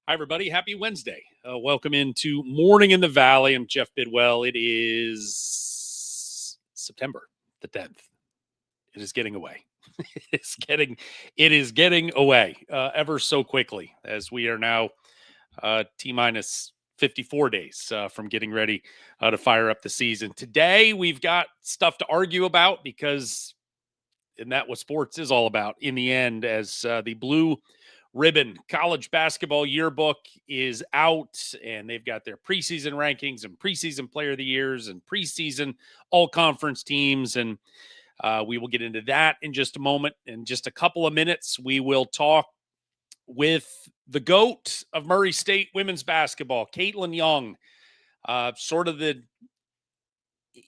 Hi, everybody. Happy Wednesday. Welcome into Morning in the Valley. I'm Jeff Bidwell. It is September the 10th. It is getting away. it is getting away ever so quickly as we are now T minus 54 days from getting ready to fire up the season. Today, we've got stuff to argue about because, and that's what sports is all about in the end, as the Blue Ribbon College Basketball Yearbook is out, and they've got their preseason rankings and preseason player of the years and preseason all conference teams. And we will get into that in just a moment. In just a couple of minutes, we will talk with the GOAT of Murray State women's basketball, Katelyn Young, sort of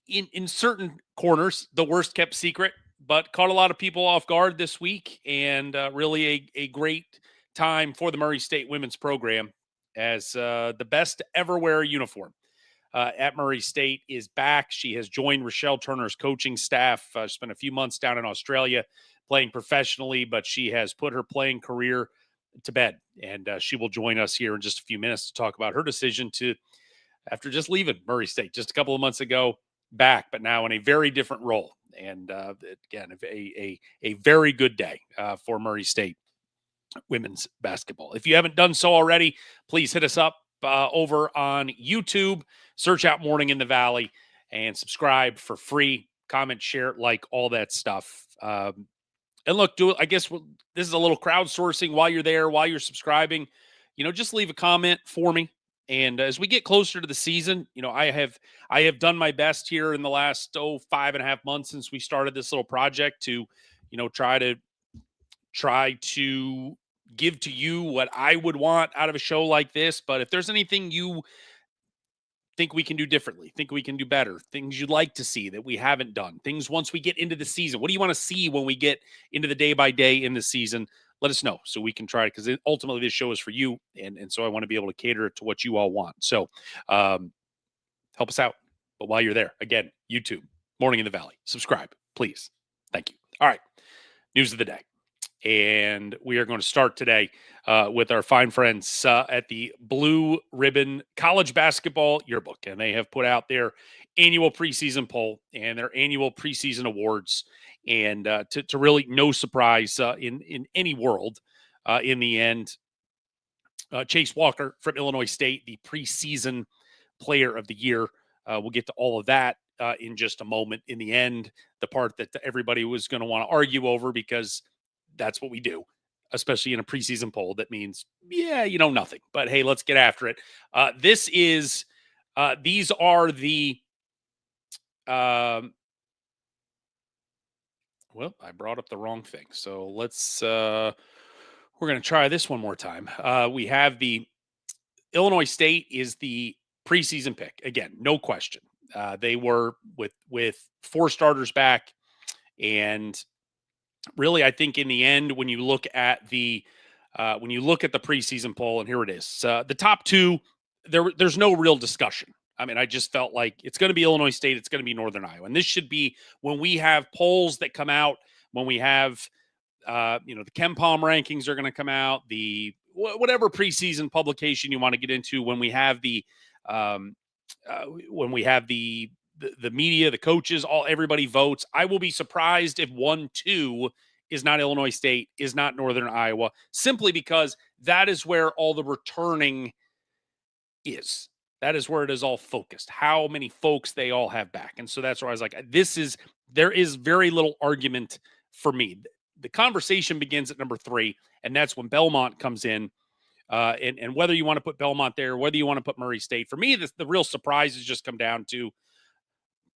in certain corners, the worst kept secret, but caught a lot of people off guard this week, and really a great time for the Murray State women's program as the best to ever wear a uniform at Murray State is back. She has joined Rochelle Turner's coaching staff. Spent a few months down in Australia playing professionally, but she has put her playing career to bed, and she will join us here in just a few minutes to talk about her decision to, after just leaving Murray State just a couple of months ago, back, but now in a very different role. And again, a very good day for Murray State women's basketball. If you haven't done so already, please hit us up over on YouTube, search out Morning in the Valley, and subscribe for free. Comment, share, like, all that stuff. And look, I guess this is a little crowdsourcing while you're there, while you're subscribing. Just leave a comment for me. And as we get closer to the season, I have done my best here in the last 5.5 months since we started this little project to, try to give to you what I would want out of a show like this. But if there's anything you think we can do differently, think we can do better, things you'd like to see that we haven't done, things once we get into the season, what do you want to see when we get into the day by day in the season? Let us know so we can try it, because ultimately this show is for you. And so I want to be able to cater it to what you all want. So help us out. But while you're there, again, YouTube, Morning in the Valley, subscribe, please. Thank you. All right. News of the day. And we are going to start today with our fine friends at the Blue Ribbon College Basketball Yearbook. And they have put out their annual preseason poll and their annual preseason awards. And to really no surprise in any world, in the end, Chase Walker from Illinois State, the preseason player of the year. We'll get to all of that in just a moment. In the end, the part that everybody was going to want to argue over, because that's what we do, especially in a preseason poll. That means, nothing. But hey, let's get after it. These are the, well, I brought up the wrong thing. So let's, we're going to try this one more time. We have the Illinois State is the preseason pick. Again, no question. They were with 4 starters back, and really, I think in the end, when you look at the preseason poll, and here it is, the top 2, there's no real discussion. I mean, I just felt like it's going to be Illinois State, it's going to be Northern Iowa, and this should be when we have polls that come out, when we have, the KenPom rankings are going to come out, the whatever preseason publication you want to get into, when we have the media, the coaches, everybody votes. I will be surprised if 1-2 is not Illinois State, is not Northern Iowa, simply because that is where all the returning is. That is where it is all focused, how many folks they all have back. And so that's where I was like, there is very little argument for me. The conversation begins at number 3, and that's when Belmont comes in. And whether you want to put Belmont there, whether you want to put Murray State, for me, the real surprise has just come down to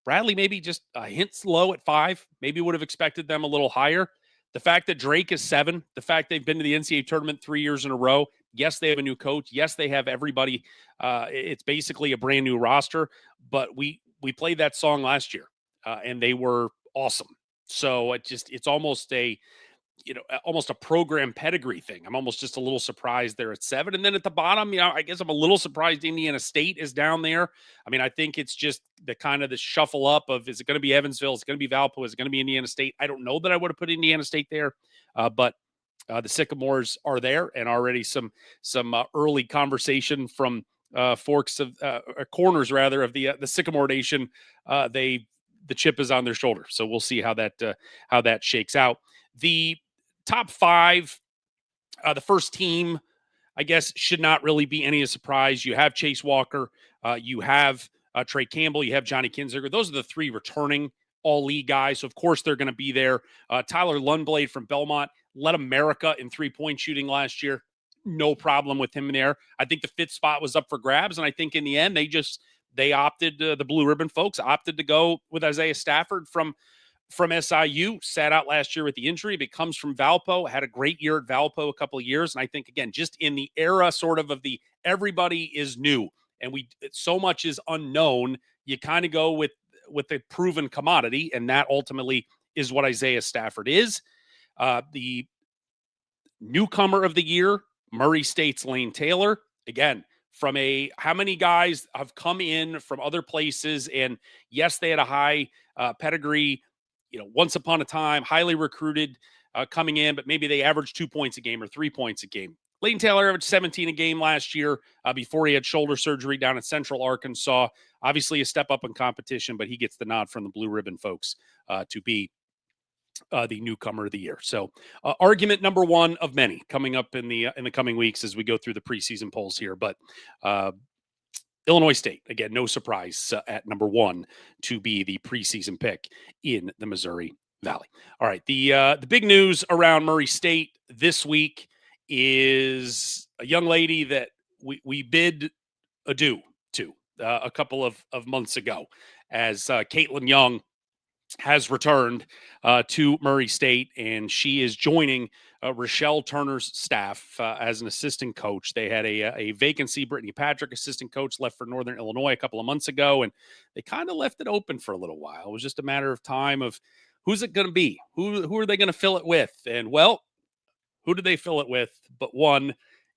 Bradley, maybe just a hint low at 5. Maybe would have expected them a little higher. The fact that Drake is 7, the fact they've been to the NCAA tournament 3 years in a row. Yes, they have a new coach. Yes, they have everybody. It's basically a brand new roster, but we played that song last year and they were awesome. So it's almost almost a program pedigree thing. I'm almost just a little surprised they're at 7. And then at the bottom, I guess I'm a little surprised Indiana State is down there. I mean, I think it's just the kind of the shuffle up of, is it going to be Evansville? Is it going to be Valpo? Is it going to be Indiana State? I don't know that I would have put Indiana State there, but The Sycamores are there, and already some early conversation from forks of corners rather of the Sycamore Nation. The chip is on their shoulder, so we'll see how that shakes out. The top five, the first team, I guess, should not really be any surprise. You have Chase Walker, you have Trey Campbell, you have Johnny Kinziger. Those are the three returning all-league guys, so of course they're going to be there. Tyler Lundblade from Belmont led America in three-point shooting last year. No problem with him there. I think the fifth spot was up for grabs, and I think in the end they opted, the Blue Ribbon folks opted to go with Isaiah Stafford from SIU, sat out last year with the injury, but comes from Valpo, had a great year at Valpo a couple of years. And I think, again, just in the era sort of the everybody is new and so much is unknown, you kind of go with a proven commodity. And that ultimately is what Isaiah Stafford is. The newcomer of the year, Murray State's Lane Taylor. Again, from how many guys have come in from other places, and yes, they had a high pedigree, once upon a time, highly recruited coming in, but maybe they averaged 2 points a game or 3 points a game. Layton Taylor averaged 17 a game last year before he had shoulder surgery down at Central Arkansas. Obviously a step up in competition, but he gets the nod from the Blue Ribbon folks to be the newcomer of the year. So argument number one of many coming up in the coming weeks as we go through the preseason polls here. But Illinois State, again, no surprise at number one to be the preseason pick in the Missouri Valley. All right, the big news around Murray State this week is a young lady that we bid adieu to a couple of months ago, as Katelyn Young has returned to Murray State, and she is joining Rochelle Turner's staff as an assistant coach. They had a vacancy. Brittany Patrick, assistant coach, left for Northern Illinois a couple of months ago, and they kind of left it open for a little while. It was just a matter of time of who's it going to be? Who are they going to fill it with? And, well, who did they fill it with but one,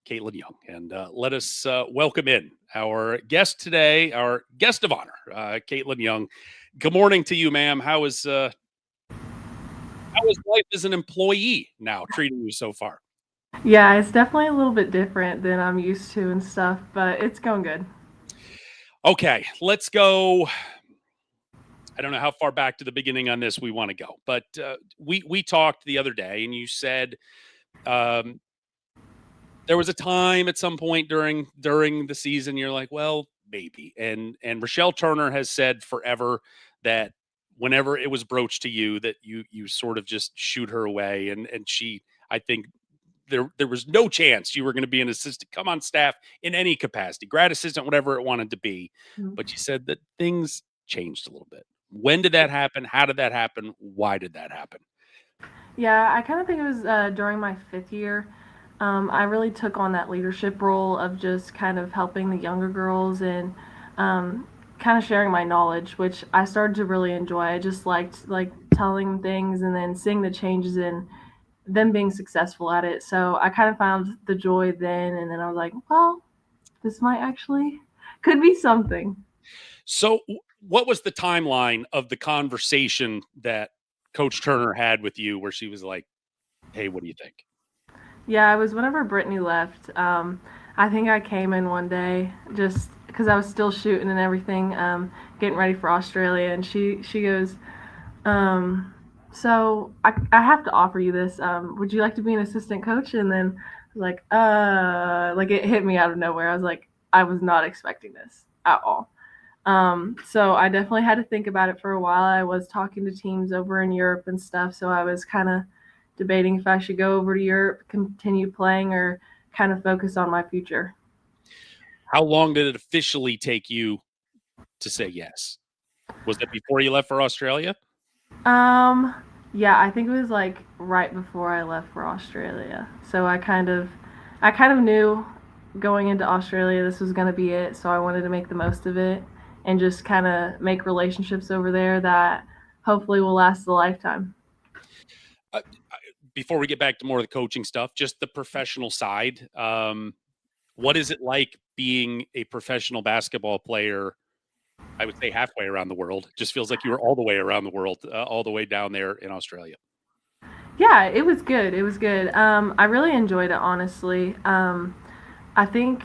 Katelyn Young? And let us welcome in our guest today, our guest of honor, Katelyn Young. Good morning to you, ma'am. How is life as an employee now treating you so far? Yeah, it's definitely a little bit different than I'm used to and stuff, but it's going good. Okay, let's go. I don't know how far back to the beginning on this we want to go, but we talked the other day, and you said there was a time at some point during the season you're like, well, maybe. And Rochelle Turner has said forever that whenever it was broached to you that you sort of just shoot her away. And she, I think there was no chance you were going to be an assistant, come on staff in any capacity, grad assistant, whatever it wanted to be. Mhm. But you said that things changed a little bit. When did that happen? How did that happen? Why did that happen? Yeah, I kind of think it was during my fifth year. I really took on that leadership role of just kind of helping the younger girls and kind of sharing my knowledge, which I started to really enjoy. I just liked like telling things and then seeing the changes in them being successful at it. So I kind of found the joy then, and then I was like, well, this might actually could be something. So what was the timeline of the conversation that Coach Turner had with you where she was like, hey, what do you think? Yeah, it was whenever Brittany left. I think I came in one day just because I was still shooting and everything, getting ready for Australia, and she goes, so I have to offer you this. Would you like to be an assistant coach? And then like it hit me out of nowhere. I was like, I was not expecting this at all. So I definitely had to think about it for a while. I was talking to teams over in Europe and stuff, so I was kind of debating if I should go over to Europe, continue playing, or kind of focus on my future. How long did it officially take you to say yes? Was that before you left for Australia? Um, yeah, I think it was like right before I left for Australia. So I kind of knew going into Australia this was going to be it, so I wanted to make the most of it and just kind of make relationships over there that hopefully will last a lifetime. Before we get back to more of the coaching stuff, just the professional side. What is it like being a professional basketball player? I would say halfway around the world. It just feels like you were all the way around the world, all the way down there in Australia. Yeah, it was good. It was good. I really enjoyed it, honestly. I think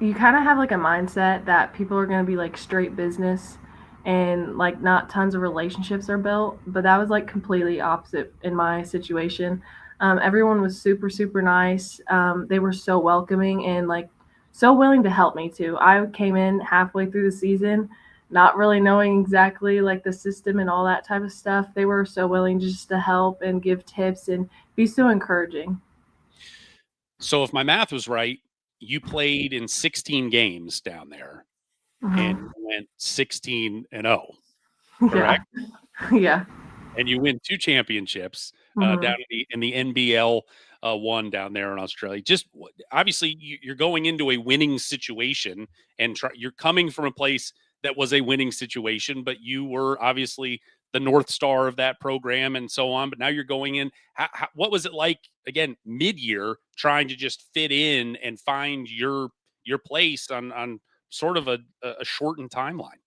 you kind of have like a mindset that people are going to be like straight business and like not tons of relationships are built, but that was like completely opposite in my situation. Everyone was super super nice. They were so welcoming and like so willing to help me too. I came in halfway through the season not really knowing exactly like the system and all that type of stuff. They were so willing just to help and give tips and be so encouraging. So if my math was right, you played in 16 games down there and Hmm. went 16-0, Yeah. correct? Yeah. And you win 2 championships, down Hmm. in the NBL, 1 down there in Australia. Just obviously, you're going into a winning situation and you're coming from a place that was a winning situation, but you were obviously the North Star of that program and so on, but now you're going in. What was it like, again, mid-year, trying to just fit in and find your place on sort of a shortened timeline?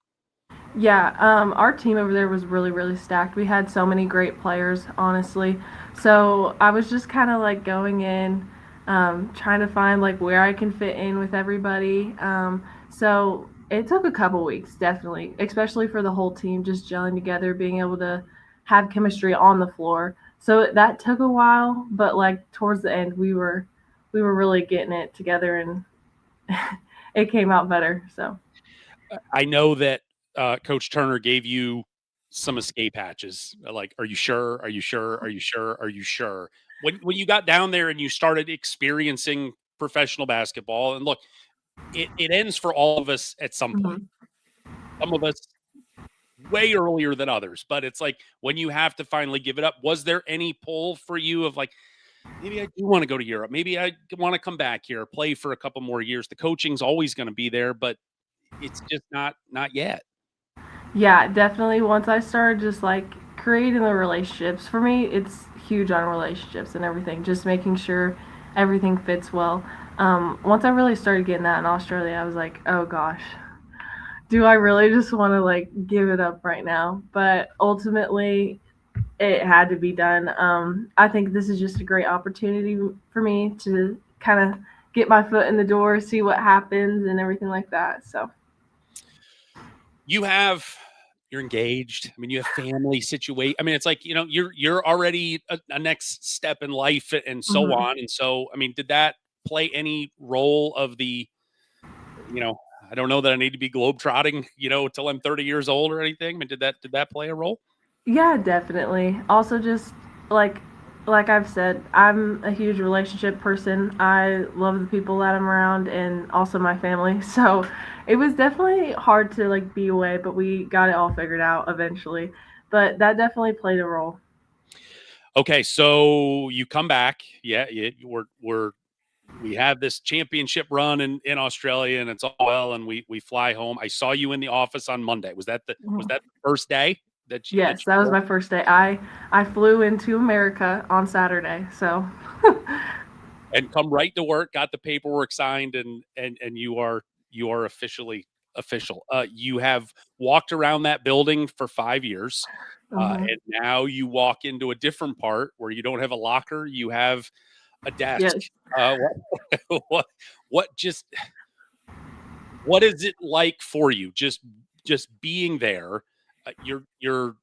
Yeah, our team over there was really, really stacked. We had so many great players, honestly. So I was just kind of like going in, trying to find like where I can fit in with everybody. So it took a couple weeks, definitely, especially for the whole team, just gelling together, being able to have chemistry on the floor. So that took a while, but like towards the end, we were really getting it together, and it came out better. So. I know that Coach Turner gave you some escape hatches. Like, are you sure? Are you sure? Are you sure? Are you sure? When you got down there and you started experiencing professional basketball, and look, it ends for all of us at some point. Mhm. Some of us way earlier than others, but it's like when you have to finally give it up. Was there any pull for you of like, maybe I do want to go to Europe. Maybe I want to come back here, play for a couple more years. The coaching's always going to be there, but it's just not yet. Yeah, definitely. Once I started just like creating the relationships, for me, it's huge on relationships and everything, just making sure everything fits well. Once I really started getting that in Australia, I was like, oh gosh, do I really just want to like give it up right now? But ultimately, it had to be done. I think this is just a great opportunity for me to kind of get my foot in the door, see what happens, and everything like that. So, You have you're engaged. I mean, you have family situation. I mean, it's like, you're already a next step in life and so mhm. on. And so, I mean, did that play any role of you know, I don't know that I need to be globetrotting, till I'm 30 years old or anything. I mean, did that play a role? Yeah, definitely. Also, just like like I've said, I'm a huge relationship person. I love the people that I'm around, and also my family. So it was definitely hard to like be away, but we got it all figured out eventually. But that definitely played a role. Okay, so you come back. Yeah, we have this championship run in Australia, and it's all well, and we fly home. I saw you in the office on Monday. Was Mhm. that the first day that Yes, you that was were? my first day. I flew into America on Saturday, so And come right to work, got the paperwork signed, and you are officially official. You have walked around that building for 5 years, mhm. and now you walk into a different part where you don't have a locker, you have a desk. Yes. What what what just what is it like for you? Just being there. You're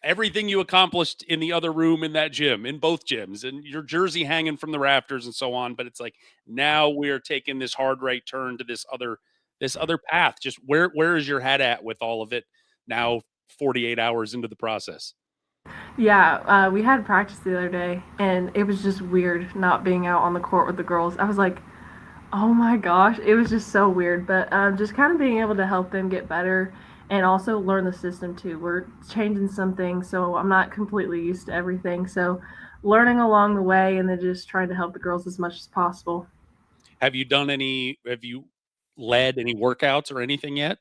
everything you accomplished in the other room in that gym, in both gyms, and your jersey hanging from the rafters and so on. But it's like now we're taking this hard right turn to this other path. Just where is your head at with all of it now? 48 hours into the process. Yeah, we had practice the other day, and it was just weird not being out on the court with the girls. I was like, oh my gosh, it was just so weird. But just kind of being able to help them get better and also learn the system too. We're changing some things, so I'm not completely used to everything. So learning along the way and then just trying to help the girls as much as possible. Have you led any workouts or anything yet?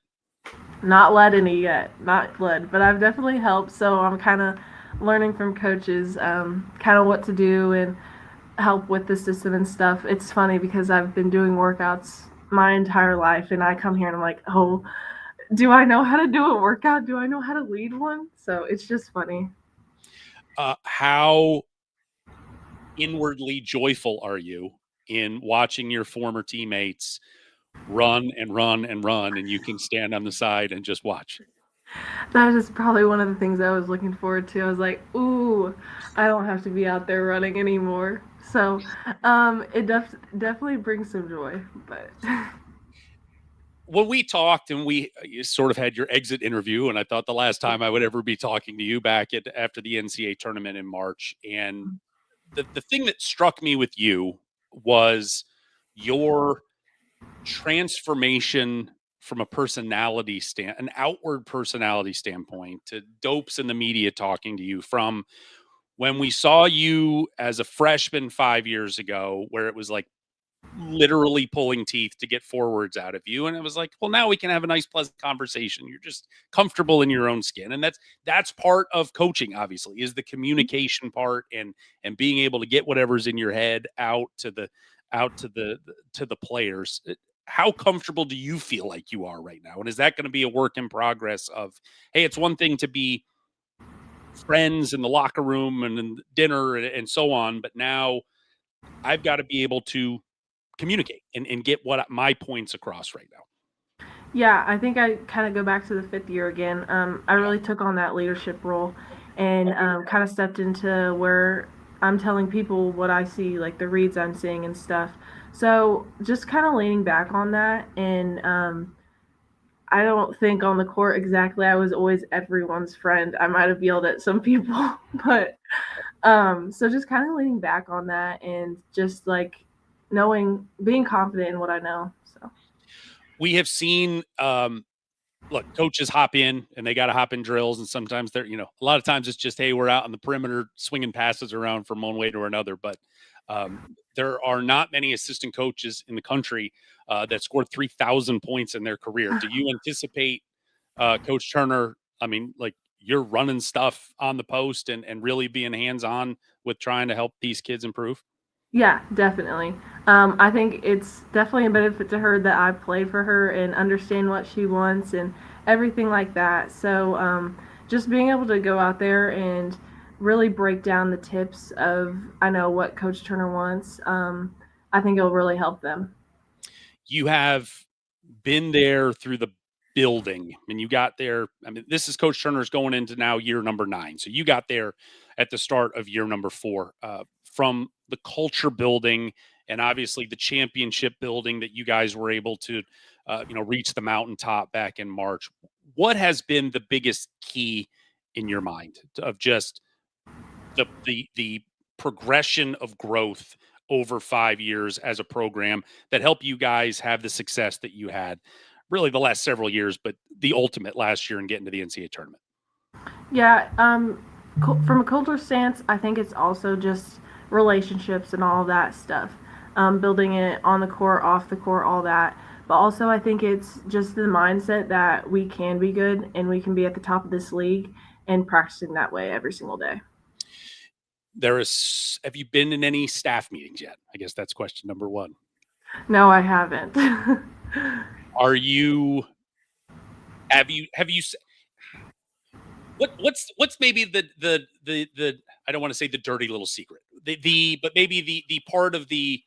Not led any yet, not led, but I've definitely helped. So I'm kind of learning from coaches, kind of what to do and help with the system and stuff. It's funny because I've been doing workouts my entire life, and I come here and I'm like, oh, do I know how to do a workout? Do I know how to lead one? So it's just funny. How inwardly joyful are you in watching your former teammates run and run and run, and you can stand on the side and just watch? That is probably one of the things I was looking forward to. I was like, ooh, I don't have to be out there running anymore. So, it definitely brings some joy. But When we talked and you sort of had your exit interview, and I thought the last time I would ever be talking to you back after the NCAA tournament in March, and the thing that struck me with you was your transformation from a an outward personality standpoint, to dopes in the media talking to you, from when we saw you as a freshman 5 years ago, where it was like literally pulling teeth to get forwards out of you, and it was like, well, now we can have a nice pleasant conversation. You're just comfortable in your own skin, and that's part of coaching, obviously, is the communication part, and being able to get whatever's in your head out to the players. How comfortable do you feel like you are right now, and is that going to be a work in progress of, hey, it's one thing to be friends in the locker room and in dinner and so on, but now I've got to be able to communicate and get what my points across right now? yeah, I think I kind of go back to the fifth year again. I Yeah. really took on that leadership role and kind of stepped into where I'm telling people what I see, like the reads I'm seeing and stuff. So just kind of leaning back on that. And I don't think on the court exactly I was always everyone's friend. I might have yelled at some people, but so just kind of leaning back on that and just like knowing, being confident in what I know. So. We have seen, look, coaches hop in and they got to hop in drills. And sometimes a lot of times it's just, hey, we're out on the perimeter swinging passes around from one way to another. But there are not many assistant coaches in the country that scored 3,000 points in their career. Do you anticipate Coach Turner? I mean, like, you're running stuff on the post and really being hands on with trying to help these kids improve? Yeah, definitely. I think it's definitely a benefit to her that I played for her and understand what she wants and everything like that. So just being able to go out there and really break down the tips of I know what Coach Turner wants. I think it'll really help them. You have been there through the building, and you got there. I mean, this is Coach Turner's going into now year number 9. So you got there at the start of year number 4, from the culture building and obviously the championship building that you guys were able to, reach the mountaintop back in March. What has been the biggest key in your mind of just the progression of growth over 5 years as a program that helped you guys have the success that you had really the last several years, but the ultimate last year in getting to the NCAA tournament? Yeah, from a culture stance, I think it's also just relationships and all that stuff. Building it on the court, off the court, all that. But also, I think it's just the mindset that we can be good and we can be at the top of this league and practicing that way every single day. Have you been in any staff meetings yet? I guess that's question number one. No, I haven't. Are you, have you, what's maybe the I don't want to say the dirty little secret, but maybe the part of the,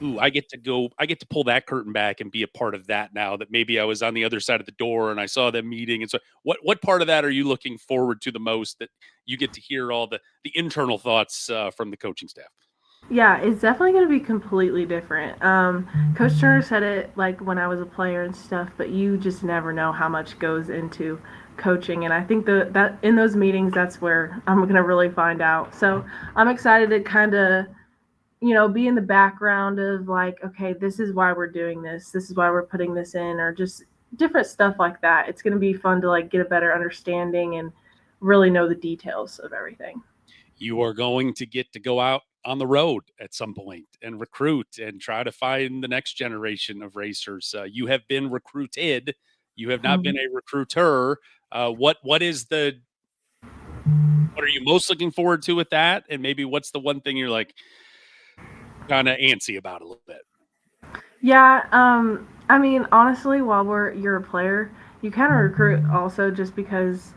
ooh, I get to pull that curtain back and be a part of that now that maybe I was on the other side of the door and I saw them meeting. And so what part of that are you looking forward to the most, that you get to hear all the internal thoughts from the coaching staff? Yeah, it's definitely going to be completely different. Coach Turner said it like when I was a player and stuff, but you just never know how much goes into coaching. And I think that in those meetings, that's where I'm going to really find out. So I'm excited to kind of, be in the background of like, okay, this is why we're doing this. This is why we're putting this in, or just different stuff like that. It's going to be fun to like get a better understanding and really know the details of everything. You are going to get to go out on the road at some point and recruit and try to find the next generation of racers. You have been recruited. You have not been a recruiter. What are you most looking forward to with that? And maybe what's the one thing you're like kind of antsy about a little bit? Yeah, I mean, honestly, while you're a player, you kind of recruit also just because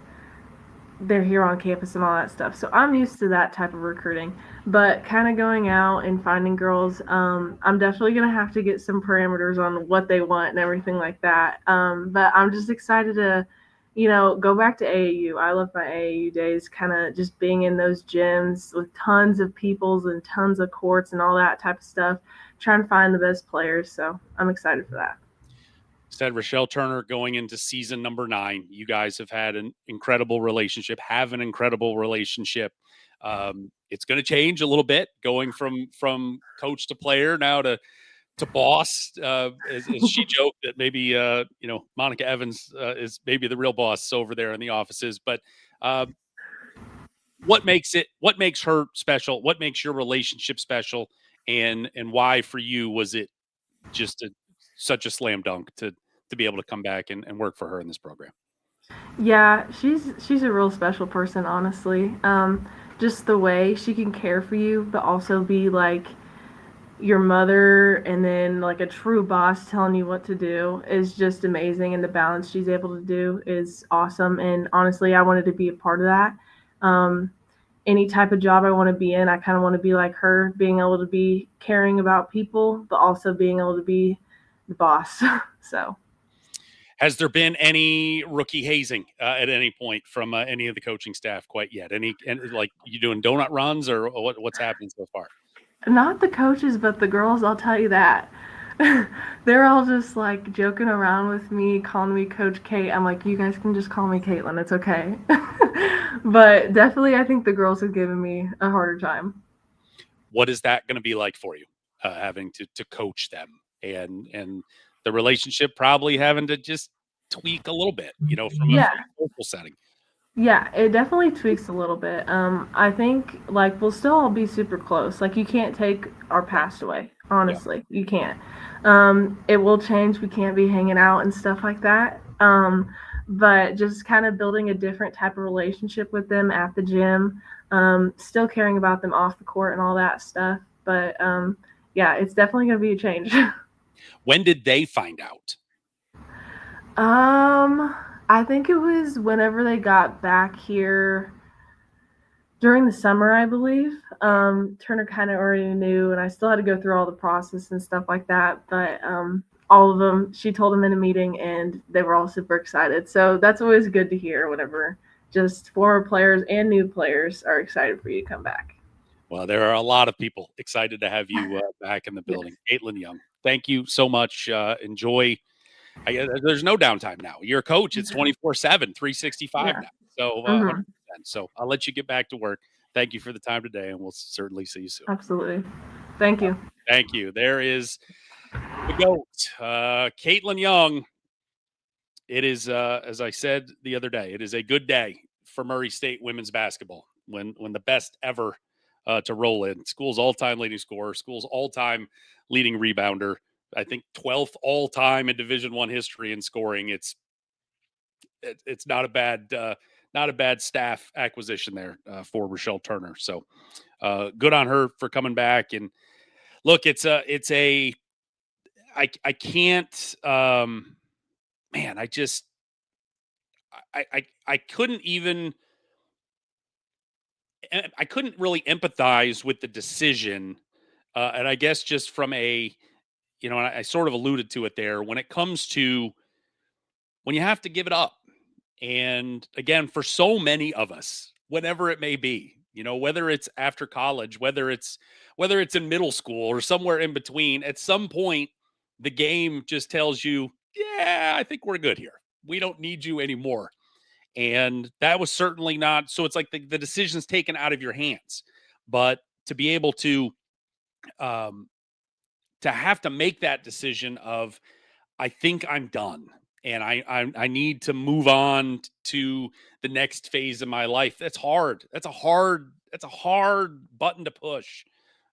they're here on campus and all that stuff. So I'm used to that type of recruiting. But kind of going out and finding girls, I'm definitely going to have to get some parameters on what they want and everything like that. But I'm just excited to, go back to AAU. I love my AAU days, kind of just being in those gyms with tons of peoples and tons of courts and all that type of stuff, trying to find the best players. So I'm excited for that. Said Rochelle Turner going into season number 9. You guys have had an incredible relationship, have an incredible relationship. It's going to change a little bit going from coach to player now to boss. As she joked that maybe Monica Evans is maybe the real boss over there in the offices. But what makes her special? What makes your relationship special? And why for you was it just such a slam dunk to be able to come back and work for her in this program? Yeah, she's a real special person, honestly. Just the way she can care for you, but also be like your mother and then like a true boss telling you what to do is just amazing. And the balance she's able to do is awesome. And honestly, I wanted to be a part of that. Um, any type of job I want to be in, I kind of want to be like her, being able to be caring about people, but also being able to be the boss. So. Has there been any rookie hazing at any point from any of the coaching staff quite yet? And like you doing donut runs or what's happening so far? Not the coaches, but the girls, I'll tell you that. They're all just like joking around with me, calling me Coach Kate. I'm like, you guys can just call me Katelyn. It's okay. But definitely, I think the girls have given me a harder time. What is that going to be like for you, having to coach them and the relationship probably having to just tweak a little bit, from a Yeah, social setting? yeah, it definitely tweaks a little bit. I think like we'll still all be super close. Like you can't take our past away. Yeah. Honestly, you can't. It will change. We can't be hanging out and stuff like that. But just kind of building a different type of relationship with them at the gym. Still caring about them off the court and all that stuff. But yeah, it's definitely going to be a change. When did they find out? um, I think it was whenever they got back here during the summer, I believe. Turner kind of already knew, and I still had to go through all the process and stuff like that. But all of them, she told them in a meeting, and they were all super excited. So that's always good to hear whenever just former players and new players are excited for you to come back. Well, there are a lot of people excited to have you back in the Yes. building. Katelyn Young, thank you so much. Enjoy. There's no downtime now. You're a coach. It's 24/7, 365 Yeah. now. So Mm-hmm. 100%. So I'll let you get back to work. Thank you for the time today, and we'll certainly see you soon. Absolutely. Thank you. Thank you. There is the GOAT, Katelyn Young. It is, as I said the other day, it is a good day for Murray State women's basketball when the best ever to roll in. School's all-time leading scorer, school's all-time leading rebounder. I think 12th all-time in Division I history in scoring. It's not a bad staff acquisition there for Rochelle Turner. So good on her for coming back. And look, I can't man, I couldn't even I couldn't really empathize with the decision. And I guess just from and I sort of alluded to it there when it comes to when you have to give it up. And again, for so many of us, whatever it may be, whether it's after college, whether it's in middle school or somewhere in between, at some point the game just tells you, yeah, I think we're good here. We don't need you anymore. And that was certainly not so it's like the decision's taken out of your hands. But to be able um to have to make that decision of I think I'm done and I need to move on to the next phase of my life. That's hard. That's a hard button to push.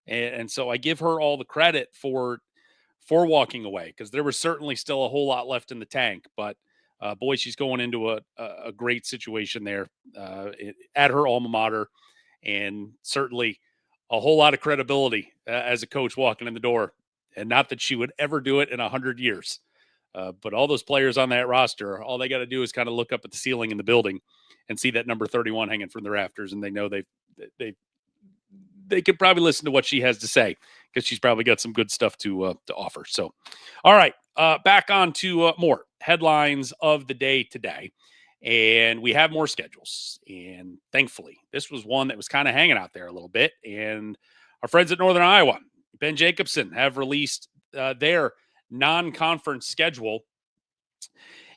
And so I give her all the credit for walking away because there was certainly still a whole lot left in the tank. But boy, she's going into a great situation there at her alma mater, and certainly a whole lot of credibility as a coach walking in the door. And not that she would ever do it in 100 years, But all those players on that roster, all they got to do is kind of look up at the ceiling in the building and see that number 31 hanging from the rafters, and they know they could probably listen to what she has to say because she's probably got some good stuff to offer. So, all right, back on to more headlines of the day today. And we have more schedules. And thankfully, this was one that was kind of hanging out there a little bit. And our friends at Northern Iowa, Ben Jacobson, have released their non-conference schedule.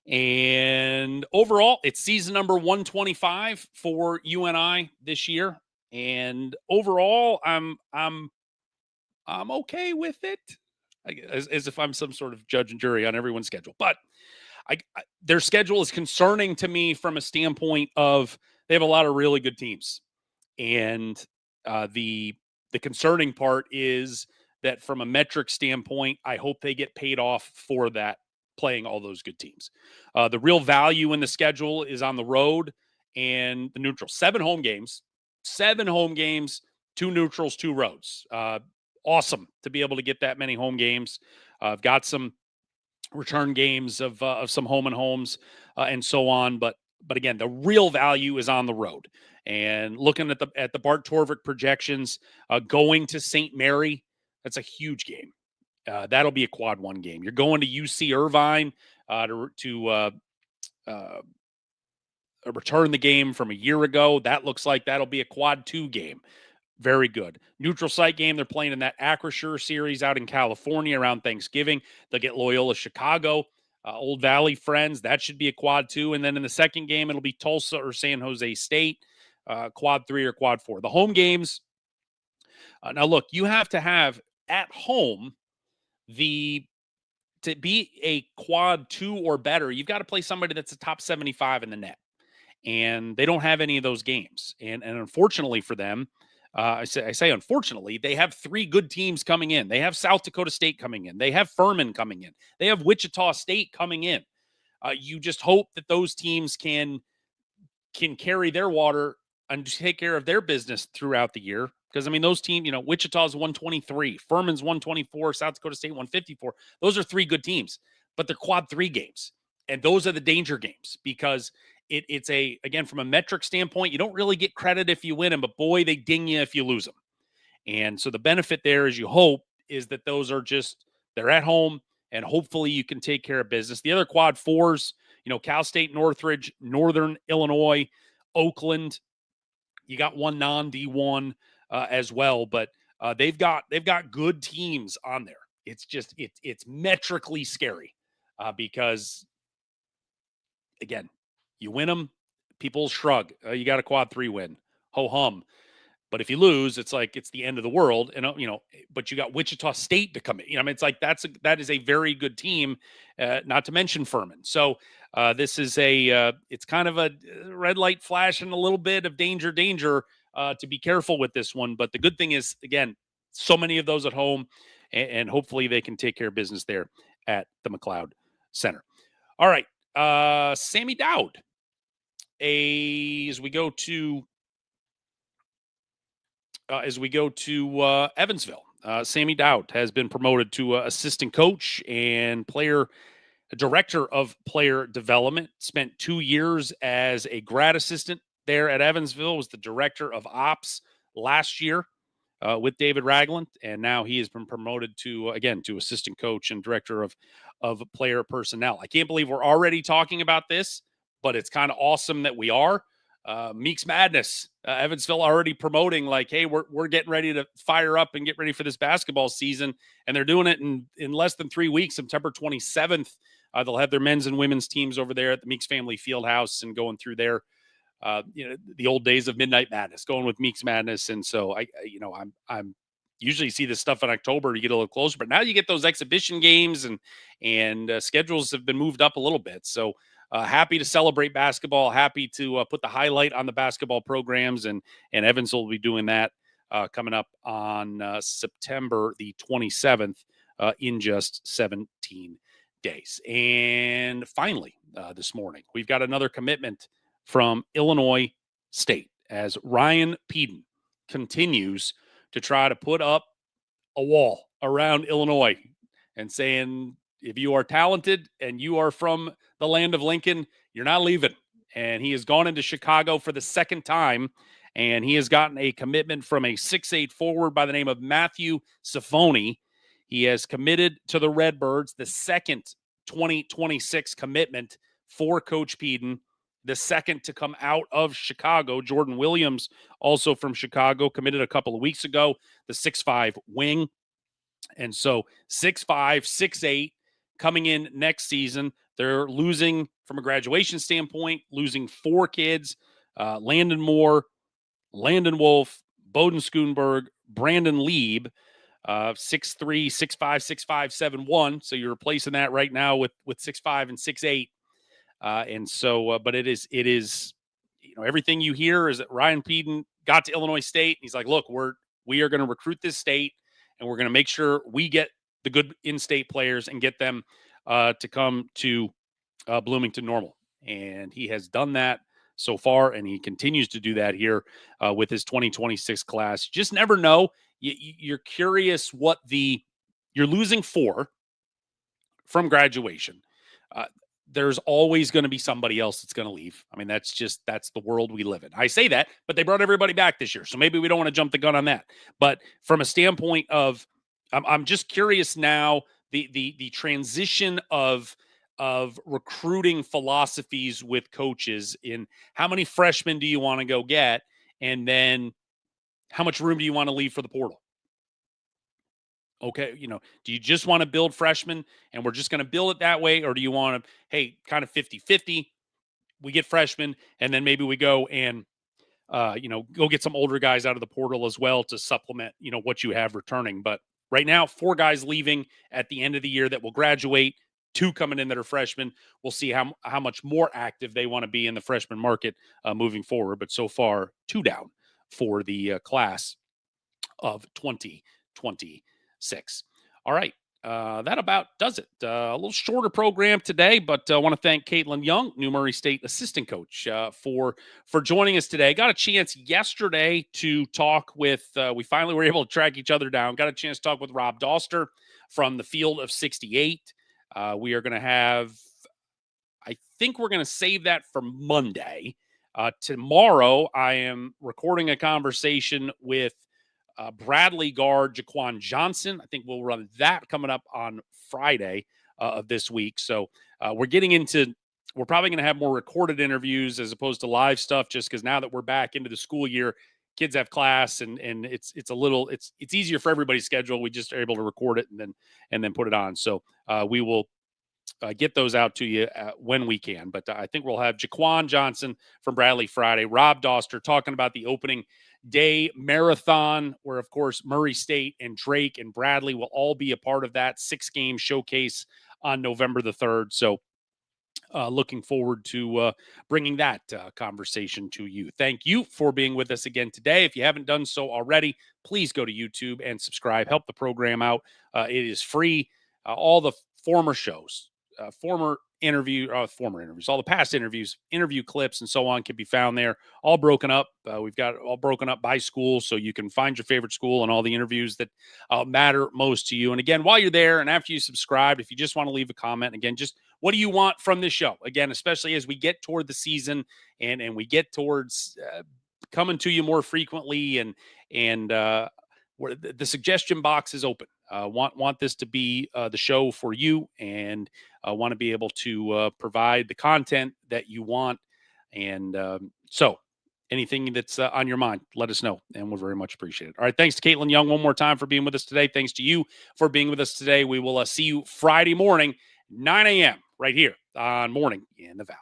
And overall, it's season number 125 for UNI this year. And overall, I'm okay with it, as if I'm some sort of judge and jury on everyone's schedule. But their schedule is concerning to me from a standpoint of they have a lot of really good teams, and the concerning part is that from a metric standpoint, I hope they get paid off for that, playing all those good teams. The real value in the schedule is on the road and the neutral. 7 home games, 2 neutrals, 2 roads. Awesome to be able to get that many home games. I've got some return games of some home and homes and so on. But again, the real value is on the road. And looking at the Bart Torvik projections, going to St. Mary, that's a huge game. That'll be a quad 1 game. You're going to UC Irvine to return the game from a year ago. That looks like that'll be a quad 2 game. Very good. Neutral site game. They're playing in that Acrisure series out in California around Thanksgiving. They'll get Loyola Chicago, Old Valley friends. That should be a quad 2. And then in the second game, it'll be Tulsa or San Jose State, quad 3 or quad 4. The home games. Now, look, you have to have at home to be a quad 2 or better, you've got to play somebody that's a top 75 in the net. And they don't have any of those games. And unfortunately for them, I say unfortunately, they have 3 good teams coming in. They have South Dakota State coming in. They have Furman coming in. They have Wichita State coming in. You just hope that those teams can carry their water and take care of their business throughout the year. Because, I mean, those teams, Wichita's 123, Furman's 124, South Dakota State 154. Those are 3 good teams, but they're quad 3 games. And those are the danger games because it's again, from a metric standpoint, you don't really get credit if you win them, but boy, they ding you if you lose them. And so the benefit there, as you hope, is that those are they're at home and hopefully you can take care of business. The other quad 4s, Cal State, Northridge, Northern Illinois, Oakland, you got one non-D1 as well, but they've got good teams on there. It's just, it's metrically scary because again, you win them, people shrug. You got a quad 3 win. Ho hum. But if you lose, it's like it's the end of the world. And but you got Wichita State to come in. It's like that is a very good team, not to mention Furman. So this is it's kind of a red light flash and a little bit of danger to be careful with this one. But the good thing is, again, so many of those at home, and hopefully they can take care of business there at the McLeod Center. All right. Sammy Dowd. As we go to Evansville, Sammy Dowd has been promoted to assistant coach and director of player development. Spent 2 years as a grad assistant there at Evansville. Was the director of ops last year with David Ragland, and now he has been promoted to assistant coach and director of player personnel. I can't believe we're already talking about this, but it's kind of awesome that we are. Meeks Madness, Evansville already promoting like, hey, we're getting ready to fire up and get ready for this basketball season. And they're doing it in less than 3 weeks, September 27th. They'll have their men's and women's teams over there at the Meeks Family Fieldhouse and going through their, the old days of Midnight Madness, going with Meeks Madness. And so I'm usually see this stuff in October to get a little closer, but now you get those exhibition games and schedules have been moved up a little bit. So happy to celebrate basketball, happy to put the highlight on the basketball programs, and Evansville will be doing that coming up on September the 27th in just 17 days. And finally, this morning, we've got another commitment from Illinois State as Ryan Peden continues to try to put up a wall around Illinois and saying if you are talented and you are from the land of Lincoln, you're not leaving. And he has gone into Chicago for the second time, and he has gotten a commitment from a 6'8" forward by the name of Matthew Safoni. He has committed to the Redbirds, the second 2026 commitment for Coach Peden, the second to come out of Chicago. Jordan Williams, also from Chicago, committed a couple of weeks ago, the 6'5" wing. And so 6'5", 6'8", coming in next season. They're losing, from a graduation standpoint, losing 4 kids, Landon Moore, Landon Wolf, Bowden Schoonberg, Brandon Lieb, 6'3", 6'5", 6'5", 7'1". So you're replacing that right now with 6'5" and 6'8". And so, but it is, everything you hear is that Ryan Peden got to Illinois State. And he's like, look, we are going to recruit this state, and we're going to make sure we get the good in-state players and get them to come to Bloomington Normal. And he has done that so far, and he continues to do that here with his 2026 class. Just never know. You're curious you're losing 4 from graduation. There's always going to be somebody else that's going to leave. I mean, that's the world we live in. I say that, but they brought everybody back this year. So maybe we don't want to jump the gun on that. But from a standpoint of, I'm just curious now, the transition of recruiting philosophies with coaches in how many freshmen do you want to go get? And then how much room do you want to leave for the portal? Okay, do you just want to build freshmen and we're just going to build it that way? Or do you want to, hey, kind of 50-50, we get freshmen and then maybe we go and, go get some older guys out of the portal as well to supplement, what you have returning. But right now, 4 guys leaving at the end of the year that will graduate, 2 coming in that are freshmen. We'll see how much more active they want to be in the freshman market moving forward. But so far, 2 down for the class of 2026. All right. That about does it. A little shorter program today, but I want to thank Katelyn Young, New Murray State assistant coach, for joining us today. Got a chance yesterday to talk with, we finally were able to track each other down. Got a chance to talk with Rob Doster from the Field of 68. We are going to have, I think we're going to save that for Monday. Tomorrow, I am recording a conversation with Bradley guard Jaquan Johnson. I think we'll run that coming up on Friday of this week. So we're probably going to have more recorded interviews as opposed to live stuff, just because now that we're back into the school year, kids have class and it's easier for everybody's schedule. We just are able to record it and then put it on. So we will get those out to you when we can. But I think we'll have Jaquan Johnson from Bradley Friday, Rob Doster talking about the opening day marathon, where, of course, Murray State and Drake and Bradley will all be a part of that 6-game showcase on November the 3rd. So looking forward to bringing that conversation to you. Thank you for being with us again today. If you haven't done so already, please go to YouTube and subscribe. Help the program out. It is free. All the former shows, former interviews, all the past interviews, interview clips, and so on can be found there, all broken up. We've got all broken up by school, so you can find your favorite school and all the interviews that matter most to you. And again, while you're there and after you subscribed, if you just want to leave a comment, again, just what do you want from this show? Again, especially as we get toward the season and we get towards coming to you more frequently, and where the suggestion box is open. Want this to be the show for you, and want to be able to provide the content that you want. And so anything that's on your mind, let us know, and we'll very much appreciate it. All right. Thanks to Katelyn Young one more time for being with us today. Thanks to you for being with us today. We will see you Friday morning, 9 a.m. right here on Morning in the Valley.